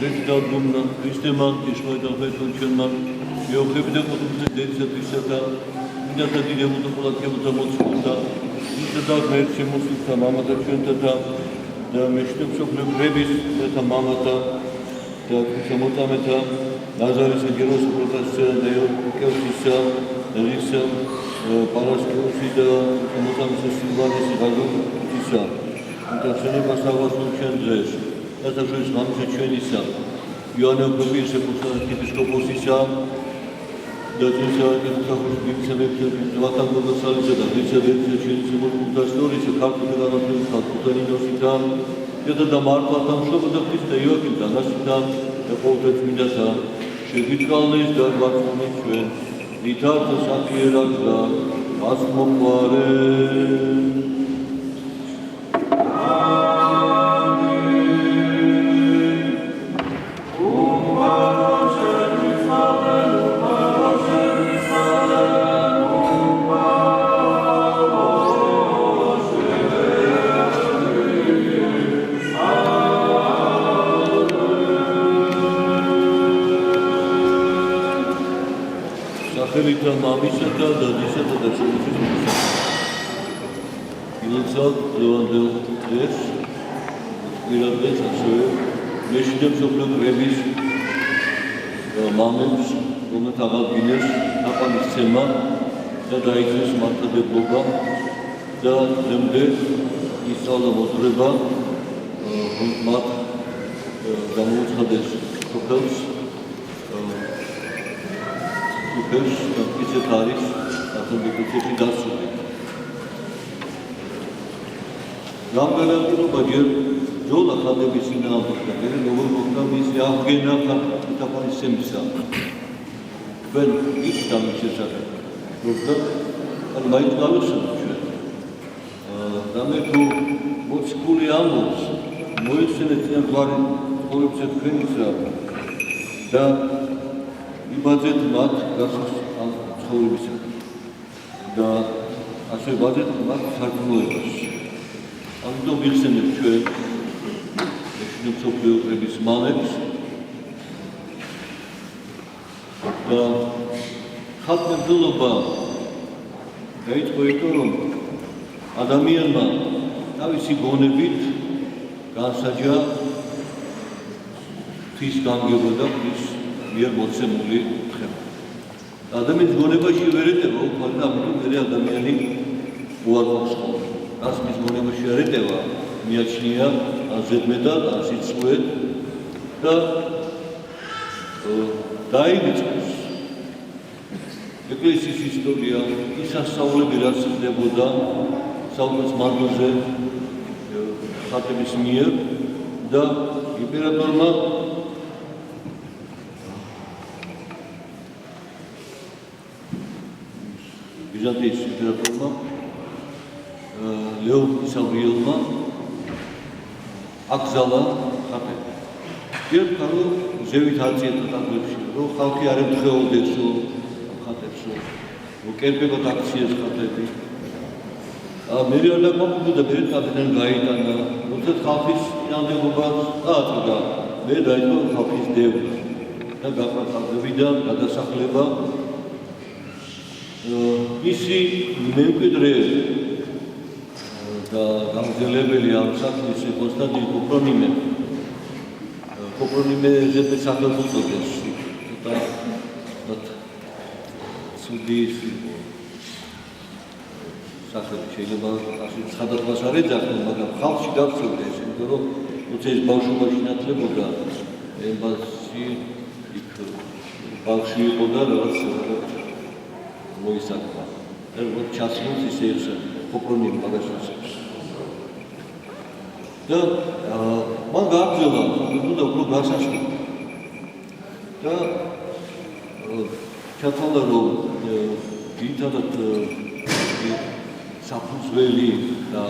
Prezidentumna, Kristeman, Tishmoitan Fetunčelman, Jeohebide Kotumse Dedsatvisata, Midata Didemuta Polakevata Motskuta, Midata Mersi Musuta Mamata Čentata, da Meštepsokle Brebis, Eta Mamata, da Krisamotameta, Nazarisa Gerosa Protasisa, da Jeokevsisa, da Risa, Paraskevsi, da Krisamotamisa Silvanisi Gazovisa, da Seneba Savasul Čendres, Atașoși mamse Čenisa, Ioane Ocopirse Puțană Episcoposisa, Daținsa Episcoposul Bibisa Vepse, Vatan Godosalice, Davița Vepse, Čenisa Mulcutastorice, Cartul de la Natul, Cartutaninositan, Iată da Marta, tam șobă de Crista Ioachim, da Nasitan, da Pautăți Midata, și Vitcalneș, da Vațmonicuen, Litartă Sachiera, da Asmopoare. Felita Mamisata, da Disata, da Chilifis, Ilzat, Lewandel, Des, Mirabes, Asoe, Meshidem Soplo Rebis, Mamems, Rometagal Guinness, Napanis Sema, da Daizes, Marta de Boba, da Lemde, Isala Motreba, Mat, da Mutzades, Kokels, Kupers, Pizetaris, Atomikutifi Dasuri. Ramgalandu Bajer, Jola Hadebisina, Novo Mokamis, Afghana, Tapanis Semsa. When each time is a and my Galusan. Rametu, Motskuli-Amos, Moisenet Varin, Polipset Krenisa, Ibadzet mat gasos am ცხოვრებისა და ასე ვაძეთ მათ სარგებლობას. ამიტომ ვიხსენებ ჩვენ მეშვიდე მამებს და ხალხმებელობა დაიწყო იქ რომ ადამიანმა თავისი გონებით განსაჯა ღვთის განგება და ღვთის მიერ მოცემული ხება. ადამიანის გონებაში ვერ ეტევა უბრალოდ ამიტომ მე ადამიანი უარყოფს ხოლმე. რას მის გონებაში არ ეტევა, მიაჩნია ზედმეტად, სიცხვედ და დაივიწყოს. ეკლესიის ისტორია, ის ასწავლები რაც ხდებოდა საუკუნის მანძილზე ხატების მიერ და იმპერატორმა Bizantიის იმპერატორმა ლეონ ისავრიელმა აკრძალა ხატები. ერთხელ რომ ზევით აწიეთ ტაძრებში, რომ ხალხი არ ემთხვეოდეს ხატებს, რომ კერპებად აქციეს ხატები. მე რა დაგმოკვდა, მე თავიდან გაიტანა, როცა ხალხის წინააღმდეგობა დააწოდა, მე დაიწყო ხალხის დევნა და გაყრა გადასახლება ისი მემკვიდრე და გამგზელებელი ამ საქმის კონსტანტინ კოპრონიმეზე სახელმწიფოს და სუდის სახელი შეიძლება ასე ცხადებას არ ეძახო, მაგრამ ხალხში გახსოვდეს, იმიტომ რომ როცა ეს ბავშვობაში ნათლებოდა, ემბასი იქ ბავშვი იყო და რაღაც მოისახა. ერთ ჩასულს ისე კოპრონიმ მაგაშაშებს. და მან გააგრძელა, უნდა უფრო გასაშლი. და ჩათვალა რომ ძირითადად საფუძველი და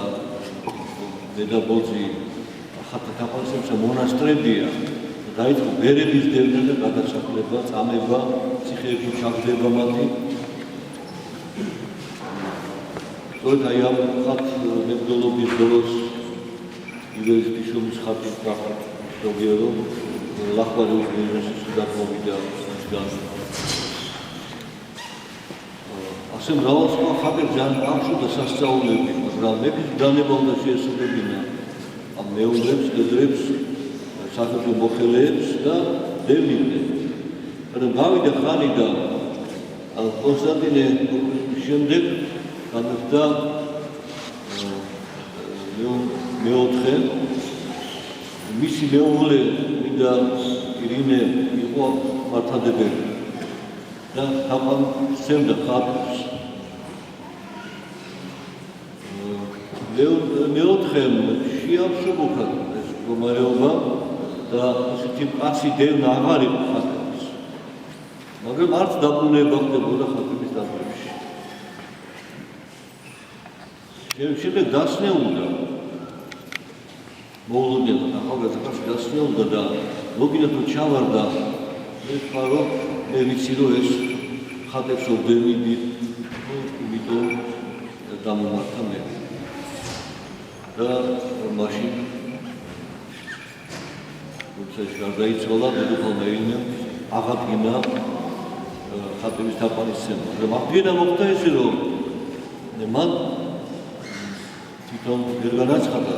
დედაბოძი ხატათაყვანისმცემლო მონასტრებია. დაიწყო ბერების დევნა და გადასახლება, წამება, ციხეებში ჩაგდება მათი. სწორედ აი ამ ხატმებრძოლობის დროს ივერიის შობის ხატის გახსნა რომ ლახვარი უნივერსიტეტის გადმოვიდა ისგან. ასე მრავალ სხვა ხალხებს ძალიან აღშურდა სასწაულები, მაგრამ მეფის ბრძანება უნდა შეესრულებინა ამ მეომრებს, კედრებს, საქართველოს მოხელეებს და დევნილებს. მაგრამ გავიდა ხანი და კონსტანტინე შემდეგ გამეფდა მეოთხე მისი მეუღლე მინდა ირინე იყო მართადებელი და თაყვან სცემდა ხალხს. მეოთხემ შეავსებუქა ეს მდგომარეობა და ისეთი მკაცრი დევნა აღარ იყო ხალხის. მაგრამ არც დაბრუნება ხდებოდა ხალხის დაბრძანებაში. შემდეგ დასნეულდა მოულოდნელად ახალგაზრდაში დასნეულდა და ლოგინათო ჩავარდა მე თქვა რომ მე ვიცი რომ ეს ხალხებს ორდენები იმიტომ დამომართა მე და მაშინ უცეში გარდაიცვალა დედოფალმა ირინემ აღადგინა ხალხების თაყვანისცემა. მაგრამ აღდგენა მოხდა ესე რომ მან თვითონ ვერ განაცხადა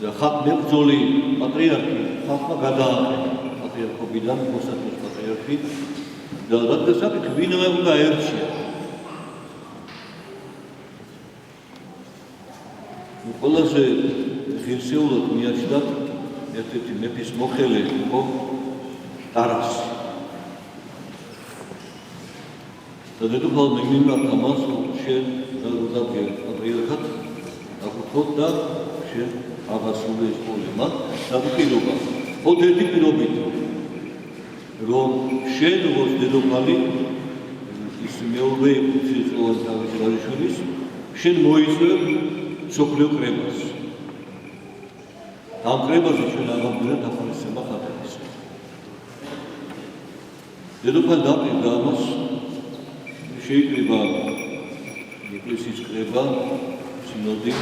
და ხალხმებრძოლი პატრიარქი ხალხმა გადააყენა პატრიარქობიდან კონსტანტინოს პატრიარქი და რადგან საკითხი ვინმე უნდა ერჩია. ყველაზე ღირსეულად მიაჩნდათ ერთ-ერთი მეფის მოხელე იყო ტარასი. და დედოფალმა მიმართა მას შენ დაგუძაბე პატრიარქად დაგუთხოთ და შენ აღასრულე ეს პრობლემა დაგუპირობა. ოღონდ ერთი პირობით რომ შენ როგორც დედოფალი ის მეორე უცილოვანი თავის ვაჟიშვილის შენ მოიწევ სოფლიო კრებას. ამ კრებაზე ჩვენ აღაბნევთ დაფარისება ხალხის. დედოფალი დაპირდა ამას შეიკრიბა ეკლესიის კრება, სინოდი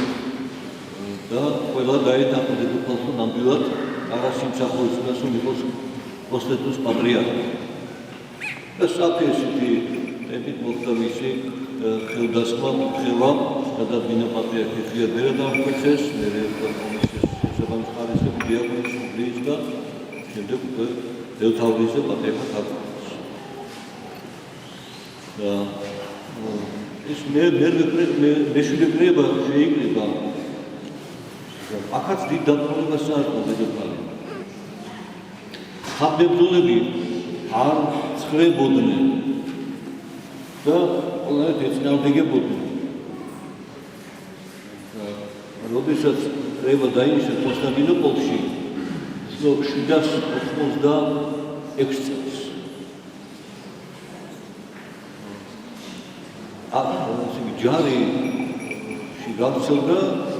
და ყველა დაეთანხმა დედოფალთან ნამდვილად ტარასი მსახურობდა რომ იყოს კონსტანტინოს პატრიარქი. და საფესეთი ტემპით მოხდა მისი ხელდასხმა ხევა გადადგინა პატრიარქი ღია ბერადამხეცეს, მერე კომისიის შესაბამისხარისები დიაკონის უბრის და შემდეგ უკვე დელთავრიზე პატრიარქად აღწევს. და ის მეშვიდე კრება შეიკრიბა. აქაც დიდ დაპყრობას საერთოდ დედოფალი. ხალხმებრძოლები არ ცხრებოდნენ და ყველანაირად ეწინააღმდეგებოდნენ. როდესაც კრება დაინიშნა კონსტანტინოპოლში 786 წელს. ჯარი გავრცელდა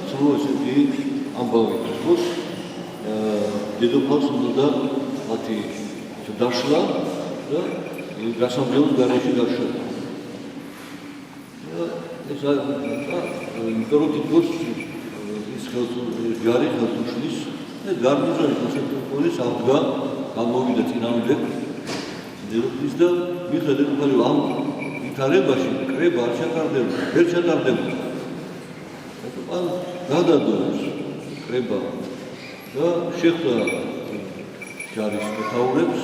სულ ესეთი ამბავი, რომ დედოფალს უნდა მათი დაშლა და გასამძლეოდ გარეშე დაშლა. ეს იმიტომ თითქოს ის ჯარი ხელთუშლის და გარნიზონის მოსახლეობის აღდგა გამოვიდა წინააღმდეგ დედოფლის და მიხა დედოფალი ამ ვითარებაში კრება არ ჩატარდება, ვერ ჩატარდება. ან გადადოს კრება და შეხვდა ჯარის მეთაურებს,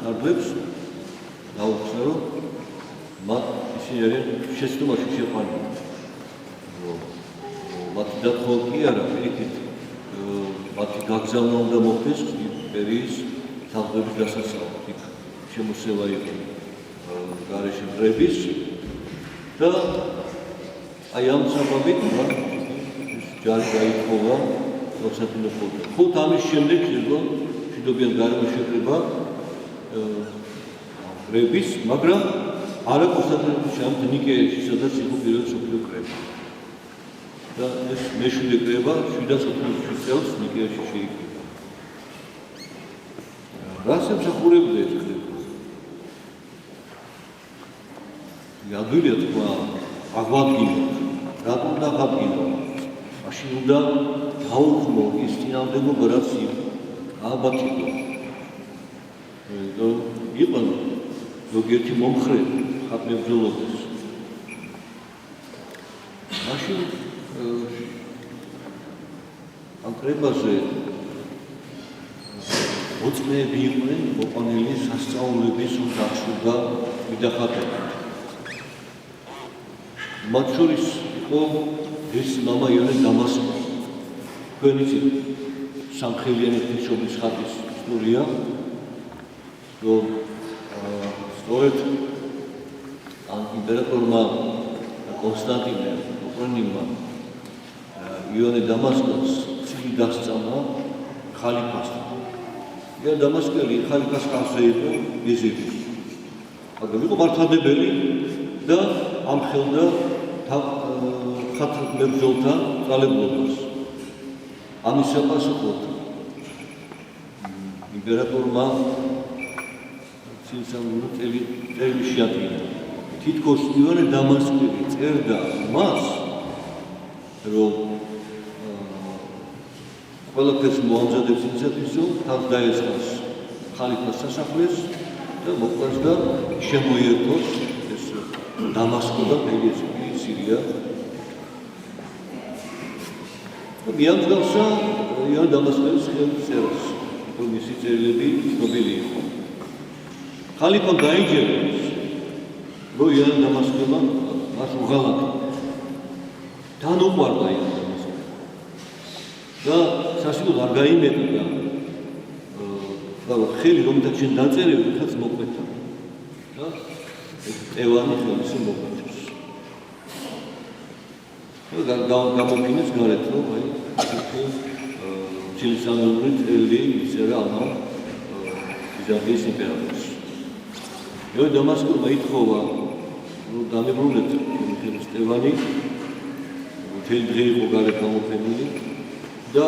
კარლებს დაუხსნა რომ მათ ისინი არიან შეცდომაში შეყვანილი. მათი დათხოვა კი არა, პირიქით მათი გაგზავნა უნდა მოხდეს იმპერიის თანხმობის დასაცავად. იქ შემოსევა იყო გარეშე მტრების და აი ამ საბაბით ჯარი გაითხოვა კონსტანტინოპოლში. ხუთ ამის შემდეგ შეძლო მშვიდობიან გარემოს შეკრება კრების, მაგრამ არა კონსტანტინოპოლში, ამ ნიკეაში, სადაც იყო პირველი მსოფლიო კრება. და ეს მეშვიდე კრება 787 წელს ნიკეაში შეიკრიბა. რას ემსახურებდა ეს კრება? ადვილია თქვა აღვადგინოთ, რატომ დაღადგინოთ? მაშინ უნდა გაუქმო ის წინააღმდეგობა, რაც ალბათ იყო ზოგიერთი მომხრე ხატმებრძოლობის. მაშინ ამ კრებაზე მოწმეები იყვნენ მოყვანილი სასწაულების უძახშუდა მიდახატებით. მათ შორის იყო ეს მამა იონე დამასკო. თქვენ იცით სამხელიანი ღვთისმშობლის ხატის ისტორია, რომ სწორედ ამ იმპერატორმა კონსტანტინე ოყრონიმმა იონე დამასკოს ცილი დასწავლა ხალიფასთან. იონე დამასკელი ხალიფას ხალხზე იყო ვიზირი. მაგრამ იყო მართლმადებელი და ამხელდა ხატმებრძოლთა ძალებულობას. ამის საპასუხოდ იმპერატორმა ცილსამულო წელი შეადგინა. თითქოს იონე დამასკელი წერდა მას, რომ ყველაფერს მოამზადებს იმისათვის, რომ თავს დაესხოს ხალიფას სასახლეს და მოკლეს და შემოიერთოს ეს დამასკო და სირია. მიამსგავსა იონე დამასკელის ხელწერას, რომ მისი წერილები ცნობილი იყო. ხალიფამ დაიჯერა, რომ იონე დამასკელმა მას უღალატა. თან უყვარდა იონე დამასკელი. და სასიკვდილო არ გაიმეტა და ხელი რომელთაც შენ დაწერები, ხაც მოყვეთა. და ტევანი ხელისი მოყვეთეს. გამოფინეს გარეთ, რომ აი ცილისამულური წელი იწერა ამან ბიზანტიის იმპერატორს. იონე დამასკელმა ითხოვა, რომ დამებრუნეთ ტევანი, მთელი დღე იყო გარეთ გამოფენილი და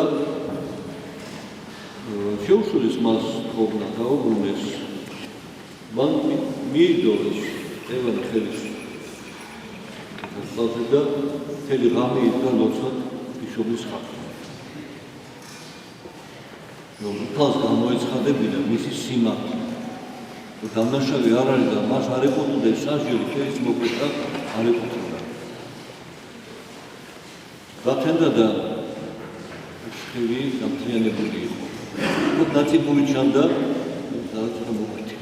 შეუშურეს მას თხოვნა დაუბრუნეს. მან მიიდოს ტევანი ხელის და მთელი ღამე იდგა ლოცვად ღვთისმშობლის ხატზე. რომ თავს გამოეცხადებინა მისი სიმართლე. დამნაშავე არ არის და მას არ ეკუთვნოდა სასჯელი, ხელის მოკვეთა არ ეკუთვნოდა. გათენდა და ხელი გამთლიანებული იყო. უფრო ნაწიბური ჩანდა და მოკვეთი.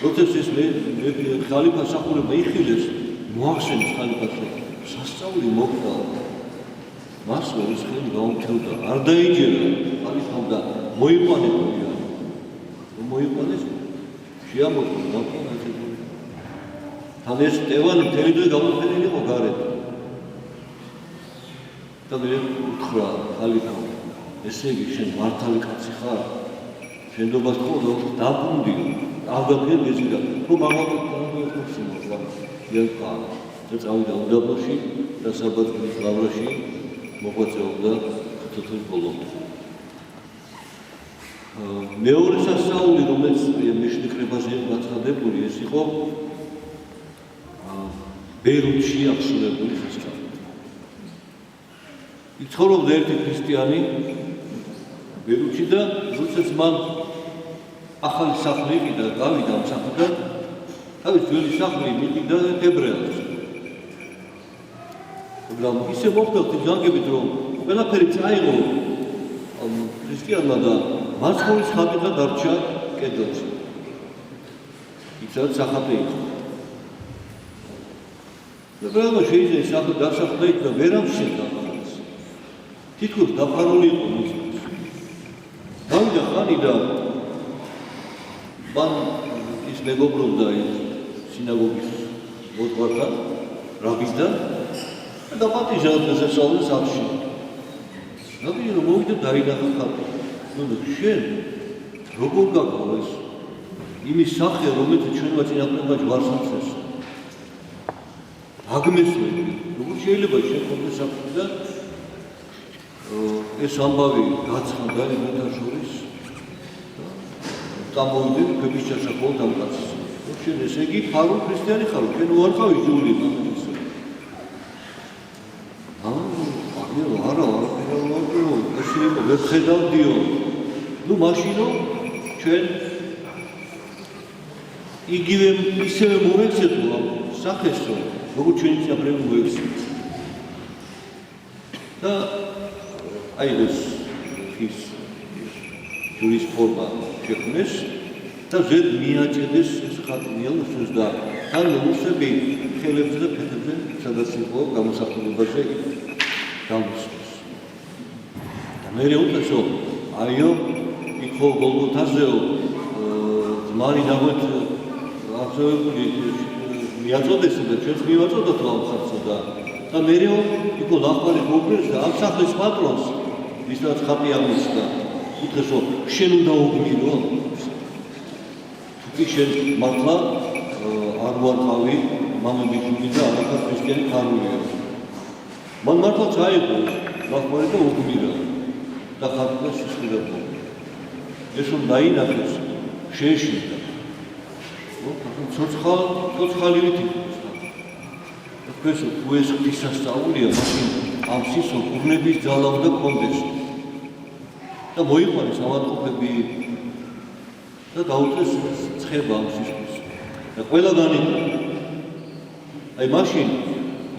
როდესაც ეს ხალიფა სახურება იხილეს, მოახსენეს ხალიფას, სასწაული მოკვდა. მას ის ხელი გაუმჩნევდა, არ დაიჯერა ხალიფამ და მოიყვანებია. მოიყვანეს, შეამოწმა გამყონა წელი. თან ეს ტევანი მთელი დღე გამოფენილი იყო გარეთ. და მე უთხრა ხალიფამ, ესე იგი შენ მართალი კაცი ხარ? შენდობას ხო რომ დაბრუნდიო, აღგაფრენ გეზიდა, რომ აღმოჩნდა სიმართლე. ელყა და წავიდა უდაბნოში და საბათლის ლავრაში მოღვაწეობდა თითოეულ ბოლომდე. მეორე სასწაული, რომელიც მეშინე კრებაზე იყო გაცხადებული, ეს იყო ბეირუთში აღსრულებული სასწაული. იქ ცხოვრობდა ერთი ქრისტიანი ბეირუთში და როდესაც მან ახალი სახლი იყიდა, გავიდა ამ სახლიდან, თავის ძველი სახლი მიყიდა ებრაელს. მაგრამ ისე მოხდა ზანგებით, რომ ყველაფერი წაიღო ქრისტიანმა და მარცხნივ ხატი დარჩა კედელში. იქ სადაც სახატი იყო. ებრაელმა შეიძლება სახლი დასახლდა იქ და ვერ ამშვენდა მას. თითქოს დაფარული იყო მისთვის. გავიდა ხანი და მან ის მეგობრობდა სინაგოგის მოძღვართან, რაბისთან და პატიჟად შესწავლეს სახლში. რაბინი რომ მოვიდა დაინახა ხატი. ნუ შენ როგორ გაგავა ეს იმის სახე, რომელიც ჩვენმა წინაპრებმა ჯვარს აცეს. აგმესვენი, როგორ შეიძლება შენ ხოლმე სახე და ეს ამბავი გაცხადდა იმეთა შორის. დამოვიდნენ ქვების ჩაშახო დამკაცის. შენ ესე იგი ფარულ ქრისტიანი ხარ, შენ უარყავი ჯული მაგის. არა, ესე იყო, ვერ ხედავდიო. ნუ მაშინ რომ ჩვენ იგივე ისევე მოვეცეთ სახეს რომ როგორც ჩვენი საფრენი მოეცეთ და აი ეს ჯურის ფორმა შექმნეს და ზედ მიაჭედეს ეს ხატი ნელოსს და თან ლუსები ხელებზე და ფეხებზე სადაც იყო გამოსახულებაზე გამოსვეს და მე რეუტაშო აიო იქო გოლგოთაზეო მარი დაგვეთ აბსოლუტური მიაწოდეს და ჩვენს მივაწოდოთ ამ ხატსა და მე იქო ლახმარი გოგრეს და ამ სახლის პატრონს ვისაც ხატი აღმოჩნდა უთქესო შენ უნდა ოგმირო თუ შენ მართლა არ ვარყავი მამები ჯული და არაფერ ქრისტიანი ხარულია მან მართლა წაიღო ლახმარი და ოგმირა და ხატი სისხლდება ეს რომ დაინახეს შეეშინდა ცოცხალივით იყოს ეს თუ ეს ღვთისასწაულია მაშინ ამ სისხლ უბნების ძალა უნდა კონდეს და მოიყვანეს ავადმყოფები და დაუწეს ცხება ამ სისხლს და ყველგანი აი მაშინ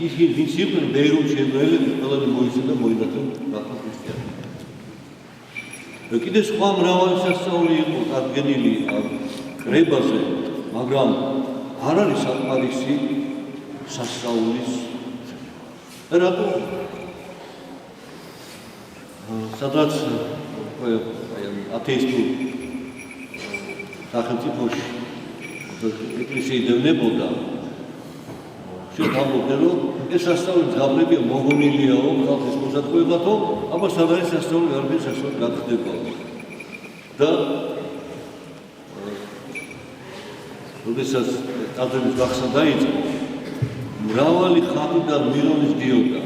ისინი ვინც იყვნენ ბეირუთში ებრაელები ყველანი მოიცვა და მოინათლა გახდა ქრისტიანი და კიდე სხვა მრავალი სასწაული იყო დადგენილი კრებაზე მაგრამ არ არის საკმარისი სასწაულის რატო სადაც ათეისტურ სახელმწიფოში ეკლესია იდევნებოდა შეთავაზდა რომ ეს სასწაული ძაბლებია მოგონილიაო ხალხის მოსატყუებათო აბა სად არის სასწაული არ არის სასწაული გახდება და როდესაც ტაძრის გახსნა დაიწყო მრავალი ხატი და მილიონის დიოდა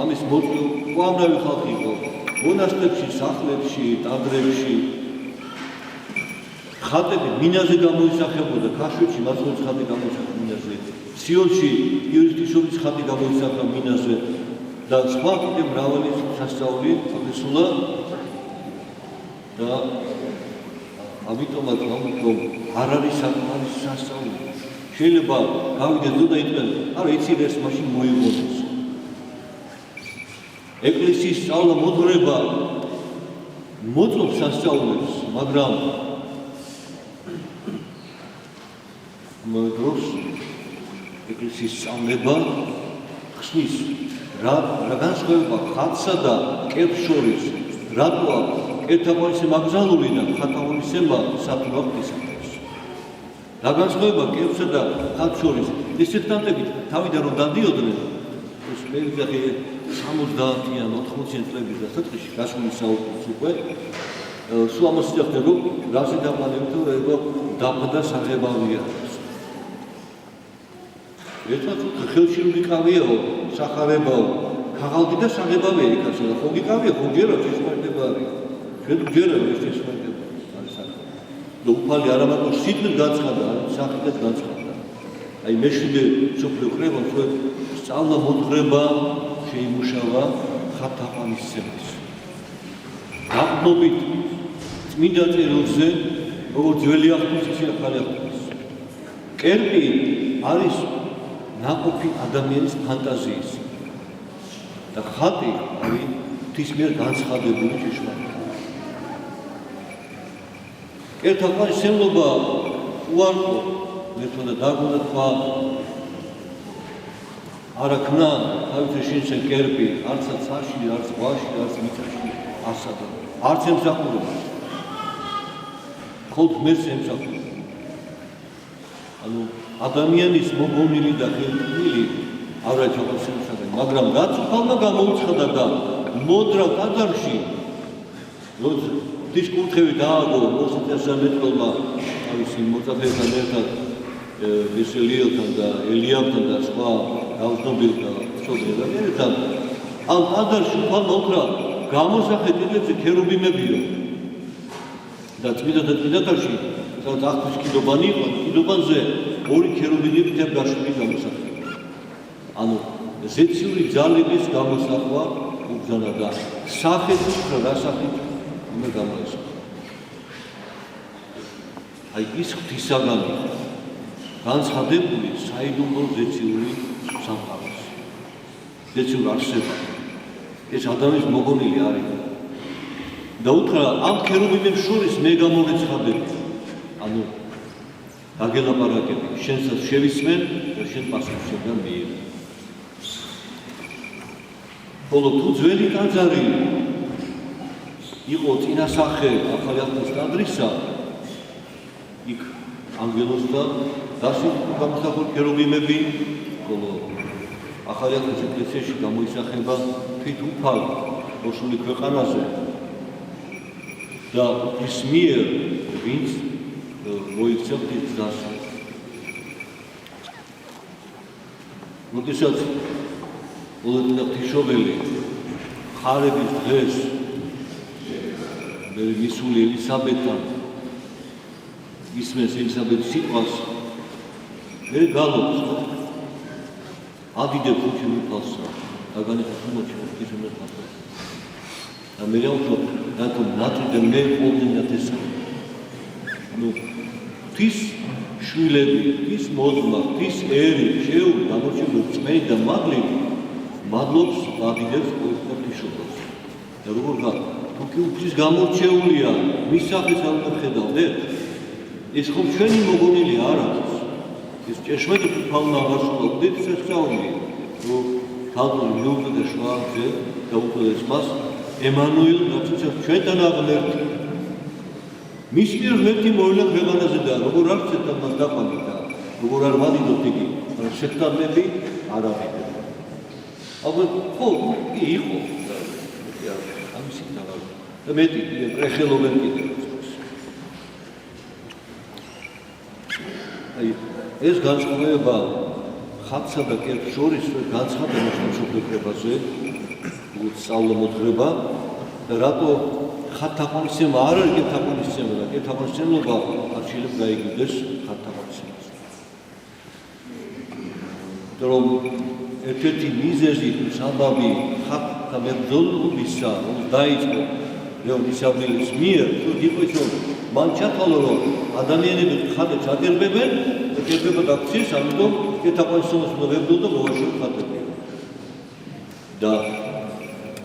ამის მოწვევა უამრავი ხალხი იყო მონასტრებში, სახლებში, ტაძრებში ხატები მინაზე გამოისახებოდა ქაშვეთში მაცხოვრის ხატი გამოისახა მინაზე სიონში იურისტიშობის ხატი გამოისახა მინაზე და სხვა კიდე მრავალი სასწაული აღესულა და ამიტომაც რომ არ არის საკმარისი სასწაული შეიძლება გავიდეს და იტყვენ არა იცი ეს მაშინ მოიღონეს ეკლესიის სწავლა მოძღვრება მოწონს სასწაულებს მაგრამ დროს ეკლესიის სწავლება ხსნის რა განსხვავება ხატსა და კერძს შორის რატოა კეთაყოლისე მაგზალური და ხატაყოლისება საფრთხის რა განსხვავება კერძსა და ხატს შორის დისერტანტები თავიდან რომ დადიოდნენ ეს მე ვიძახე 70-იან 80-იან წლების დასაწყისში გასული საუკუნის უკვე სულ ამას ვიძახდნენ რომ რაზე დაყალებით რომ ეგო დაბდა საღებავია ერთად ხელში ვიკავიაო სახარებაო ქაღალდი და საღებავია იქაც და ხო გიკავია ხო ჯერა შესმარდება არის ჩვენ ჯერა ეს შესმარდება არის სახე და უფალი არამარტო სიტყვით განცხადა სახითაც განცხადა აი მეშვიდე სოფლიო კრება ხო სწავლა მოძღვრება შეიმუშავა ხატაყალისების დაბნობით წმინდა წერილზე როგორც ძველი აღთქმის ისე ახალი აღთქმის კერპი არის ნაყოფი ადამიანის ფანტაზიის და ხატი არის ღვთის მიერ განცხადებული ჭეშმარიტება. კეთაყალისებრობა უარყო მეთქვა და დაგუნა თქვა არაქნა თავის შინსენ კერპი არცა ცაში არც ღვაში არც მიწაში არსადა არც ემსახურება ხოლმე მერს ემსახურება ანუ ადამიანის მოგონილი და ხელმწიფილი არ არის ჩაყალისებრობა მაგრამ გაწუხალმა გამოუცხადა და მოდრავ ტაძარში როცა დისკურთხევი დააგო მოსწესამეთქოლმა თავისი მოწაფეებთან ერთად ვესელიელთან და ელიაბთან და სხვა გავზნობილთა მშობლებთან ერთად ამ ტაძარში უფალმა უთხრა გამოსახე კედლებზე ქერუბიმებიო და წმინდანში სადაც აღთვის კიდობანი იყო კიდობანზე ორი ქერუბინები გაშვილი გამოსახეს ანუ ზეციური ძალების გამოსახვა უბრძანა და სახით უთხრა რა სახით უნდა გამოესახა აი ის ღვთისაგანი განცხადებული საიდუმლო ზეციური სამყაროს, ზეციურ არსებად. ეს ადამიანის მოგონილი არის. და უთხრა ამ ქერუბინებს შორის მე გამორეცხადები. ანუ დაგელაპარაკები, შენსაც შევისმენ და შენ პასუხს შენგან მიიღე. ხოლო თუ ძველი ტაძარი იყო წინასახე ახალი აღთქმის ტაძრისა, იქ ანგელოზ და დასავლურ გამოსახულ ქერუბინები, ხოლო ახალი აღთქმის ეკლესიაში გამოისახება თვით უფალ მოშული ქვეყანაზე და ის მიერ ვინც მოიქცა ღვთის დასი. როდესაც მოლოდინა ღვთისმშობელი ხარების დღეს მე მისული ელისაბედთან ისმენს ელისაბედის სიტყვას, მე გალობს ადიდებ ხუთი უფალსა და განიხილოთ ღვთის უმეტესობა. და მე ვთქვი, რატომ ნატრიდე მე ყოველდღიურად ეს ღვთის შვილები, ღვთის მოძმა, ღვთის ერი, შეეული გამორჩეული წმენი და მადლობს ადიდებს ღვთისმშობელს. და როგორ თუ კი ღვთის გამორჩეულია, მის სახეს არ უნდა ხედავდეთ, ეს ხომ ჩვენი მოგონილი არ არის. ეს ჭეშმარიტ უფალმა აღასრულებდით შესწავლილი, რომ თალყური მიუწოდა და შვაძე და უწოდეს მას ემანუელ, რაც ჩვენთან აღმერთი. მის მიერ ღმერთი მოვიდა ქვეყანაზე და როგორ არ ცეთა მას დაყვანით და როგორ არ ვადიდოთ იგი, მაგრამ შექმნები არ აღიდგა. ალბათ ხო, კი იყო. ამისი თავი. და მეტი ეკრეხელობენ კიდევ. აი ეს განსხვავება ხატსა და კერპს შორის განცხადების მსოფლმხედველობაზე, სწავლა მოძღვრება და რატო ხატთაყვანისცემა არ არის კერპთაყვანისცემა და კერპთაყვანისცემობა არ შეიძლება გაიგდეს ხატთაყვანისცემას. რომ ერთ-ერთი მიზეზი საბაბი ხატთა მებრძოლობისა, რომ დაიწყო ლეონ ისაბელის მიერ, თუ იყო ის, რომ მან ჩათვალა, რომ ადამიანები ხატებს აკერბებენ და კერპება გაქცეს, ამიტომ კერპთაყვანისცემას უნდა ვებრძოლ და მოვაშოროთ ხატები. და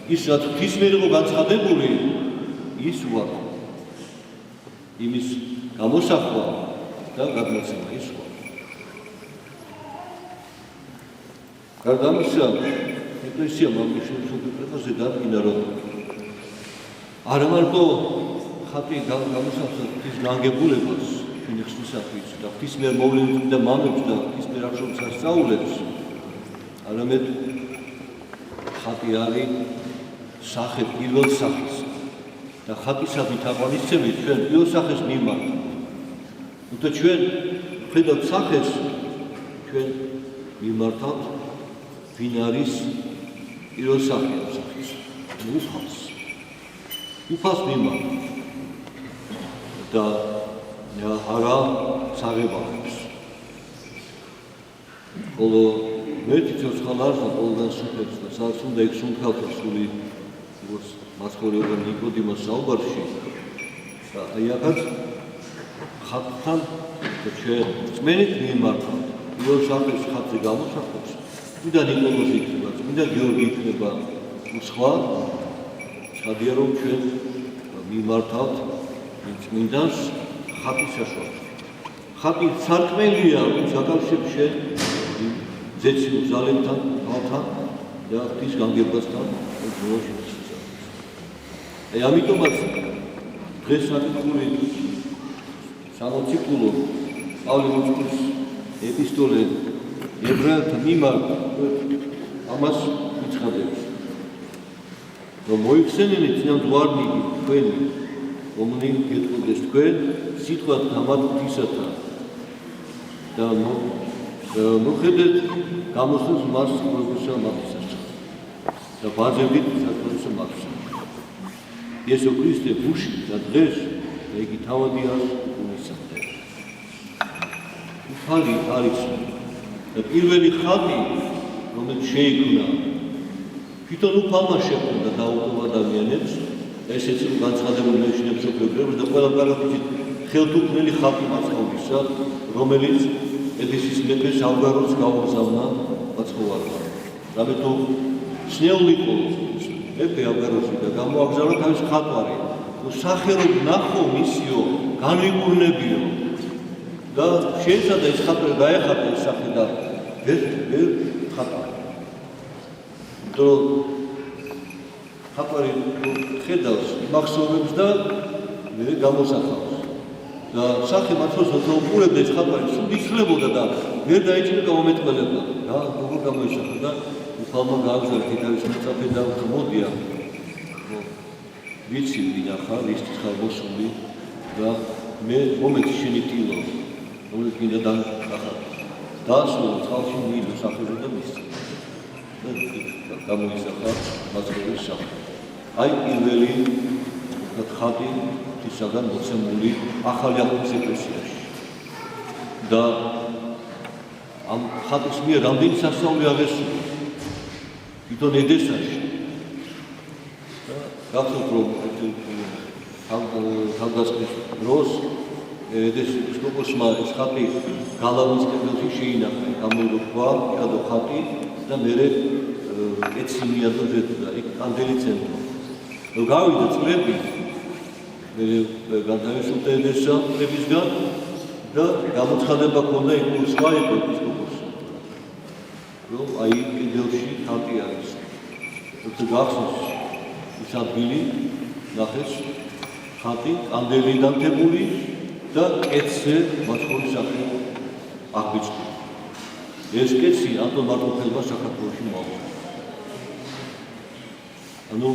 ის რაც ღვთის მიერ იყო განცხადებული, ის ვარ. იმის გამოსახვა და გადმოცემა ის ვარ. გარდა ამისა, ეკლესია მამიშვილის დადგინა, რომ არა მარტო ხატი გამოსახავს ღვთის განგებულებას, ჩვენი ღვთისათვის და ღვთის მიერ მოვლენილ და მამებს და ღვთის მიერ აღშობის სასწაულებს, არამედ ხატი არის სახე პირველ სახის და ხატისადმი თაყვანისცემით ჩვენ პირველ სახეს მიმართ. თუმცა ჩვენ ხედავთ სახეს, ჩვენ მიმართავთ ვინ არის პირველ სახე ამ სახის. უფალს მიმართ და არა საღებავებს. ხოლო მერტი ცოცხალას და ყველგან სუფებს და სადაც უნდა ექსუნთქავთ სული როგორც მაცხოვრებელ ნიკოდიმოს საუბარში და აი აქაც ხატთან და ჩვენ წმენით მიმართავთ. პირველ სახეს ხატზე გამოსახავს, ვიდა ნიკოდიმოს იქნება, ვიდა გიორგი იქნება სხვა, ცხადია რომ ჩვენ მიმართავთ წმინდანს ხატის საშუალებით. ხატი სარკმელია, ვინც აკავშირებს შენ ზეციურ ძალებთან, თავთან და ღვთის განგებასთან ბრძოლაში შესაძლოა. აი ამიტომაც დღეს საკითხული სამოციქულო პავლე მოწმის ეპისტოლე ებრაელთა მიმართ ამას იცხადებს, რომ მოიხსენინეთ წინამძღვარნიგი თქვენი, რომლინ გეტყოდეს თქვენ სიტყვად გამართლისათა და მოხედეთ გამოსულს მას პროფესია მათისათა და ბაძებით საკუთრებისა მათისა. იესო ქრისტე ბუში და დღეს და იგი თავადი არის უნისახდე. უფალი არის და პირველი ხატი, რომელიც შეიქმნა, თვითონ უფალმა შექმნა და დაუყო ადამიანებს, ესეც განცხადებული მეშინებს შეგვეუბნებს და ყველა კარგად ხელთუქმნელი ხალხი მაცხოვრისა, რომელიც ედესის მეფეს ავგაროს გაუგზავნა მაცხოვარმა. რამე თუ სნეული იყო მეფე ავგაროსი და გამოაგზავნა თავის ხატვარი. თუ სახელო ნახო მისიო, განვიკურნებიო და შეეცადა ეს ხატვარი დაეხატა ეს სახე და ვერ ხატა. თუ ხატვარი ხედავს მახსოვრებს და მე გამოსახავს. და სახე მაცხოვრს უყურებდა ეს ხატვარი, სულ იცვლებოდა და ვერ დაიჭირა გამომეტყველება. რა როგორ გამოიშახა და ხალხმა გააგზავნა კიდევის მოწაფე და მოდია. ვიცი ვინა ხარ, ისთვის ხარ მოსული და მე მომეც შენი ტილო, რომელიც მინდა დახარ. დაასრულა წყალში მიდო სახეზე და მისცა. და გამოისახა მაცხოვრის სახე. აი პირველი ხატი ისაგან მოცემული ახალი აღთქმის ეკლესიაში. და ამ ხატის მიერ რამდენი სასწაული აღესრულა. თვითონ ედესაში. გახსოვთ რომ თავდასხმის დროს ედესის ეპისკოპოსმა ეს ხატი გალავნის კედელში შეინახა. გამოიროქვა კადო ხატი და მერე კეთსი მიადო ზედა. იქ კანდელი ცენტრო. გავიდა წლები მე გადაესულთა ედესისგან და გამოცხადება ქონდა იქ სხვა ეპისკოპოსს. რომ აი კედელში ხატი არის. თუ გახსოვს ის ადგილი ნახეს ხატი კანდელი დამტებული და კეთზე მაცხოვრის სახე აღბიჭდა. ეს კეთსი ანდრონ მარტოხელმა საქართველოში მოაქვს. ანუ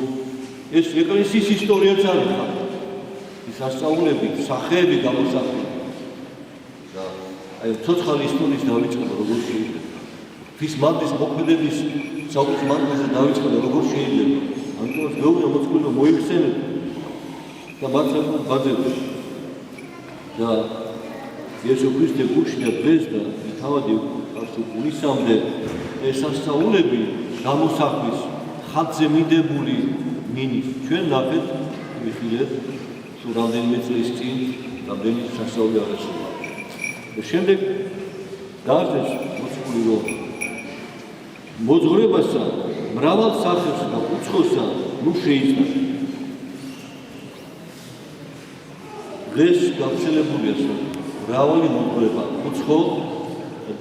ეს ეკლესიის ისტორიაც არის ხატი. ის ასწავლები, სახეები გამოსახული. და აი ცოცხალი ისტორიის დავიწყება როგორ შეიძლება. ღვთის მადლის მოქმედების საუკუნის მანძილზე დავიწყება როგორ შეიძლება. ამიტომ მეუბნა მოწყვილო მოიხსენებ და მართლაც ბაძებს. და იესო ქრისტე გუშინდა დღეს და თავადი გულისამდე ეს ასწავლები გამოსახვის ხატზე მიდებული მინის. ჩვენ ნახეთ ვიხილეთ თუ რამდენიმე წლის წინ რამდენი სასწაული აღესრულა. და შემდეგ დაარჩეს მოწყვლი რომ მოძღვრებასა მრავალ სახეს და უცხოსა ნუ შეიწყო. დღეს გავრცელებულია მრავალი მოძღვრება უცხო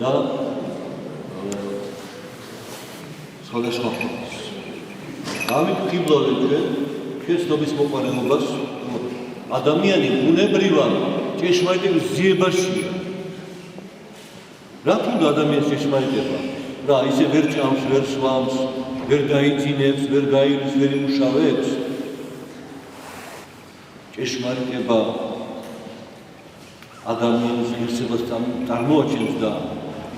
და სხვადასხვა ხმის. ამით ვხიბლავენ ჩვენ ცნობის მოყვანილობას, რომ ადამიანი ბუნებრივად ჭეშმარიტების ძიებაშია. რა თქმა უნდა ადამიანს ჭეშმარიტება? რა ისე ვერ ჭამს, ვერ სვამს, ვერ გაიძინებს, ვერ გაივლის, ვერ იმუშავებს. ჭეშმარიტება ადამიანის ღირსებას წარმოაჩენს და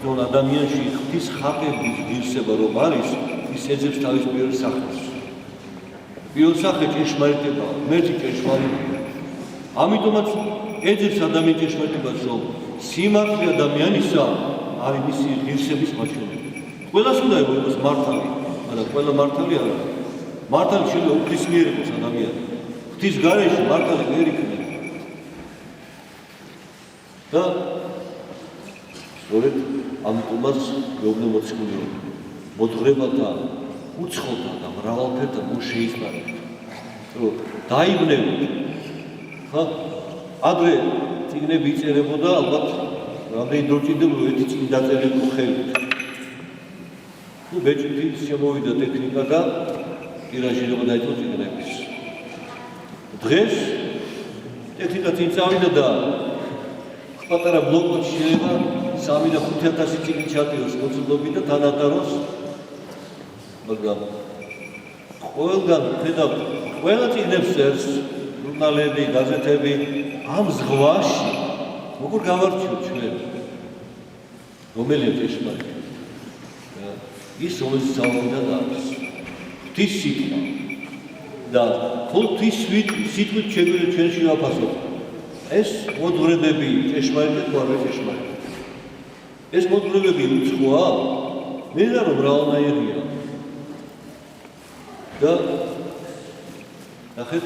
თვითონ ადამიანში ღვთის ხატების ღირსება რომ არის, ის ეძებს თავის პირველ სახეს. პირველ სახე ჭეშმარიტება, მერტი ჭეშმარიტება. ამიტომაც ეძებს ადამიანის ჭეშმარიტებას, რომ სიმართლე ადამიანისა არის მისი ღირსების მაჩვენებელი. ყველას უნდა იყოს მართალი, მაგრამ ყველა მართალი არ არის. მართალი შეიძლება უქრისმიერ იყოს ადამიანი. ღვთის გარეშე მართალი ვერ იქნება. და სწორედ ამიტომაც მეუბნა მოწყვლი რომ მოძღვრებათა უცხოთა და მრავალფერთა ნუ შეიწყარეთ. რომ დაიბნევთ. ხა ადრე წიგნები იწერებოდა ალბათ რამდენი დრო ჭირდებოდა ერთი წიგნი დაწერილიყო ხელით. ნუ ბეჭდით შემოვიდა ტექნიკა და ტირაჟირება დაიწყო წიგნების. დღეს ტექნიკა წინ წავიდა და პატარა ბლოკში შეიძლება 3 და 5000 წიგნი ჩატიროს მოცულობი და თანადაროს. მაგრამ ყველგან ხედავთ ყველა წიგნებს წერს ჟურნალები, გაზეთები ამ ზღვაში როგორ გავარჩიოთ ჩვენ? რომელია ჭეშმარიტი? ის რომელიც ძალიდან არის. ღვთის სიტყვა და ღვთის სიტყვით შეგვიძლია ჩვენში ვაფასოთ. ეს მოძღვრებები ჭეშმარიტი თუ არა ჭეშმარიტი? ეს მოძღვრებები უცხოა? მე რა რომ მრავალნაირია. და ნახეთ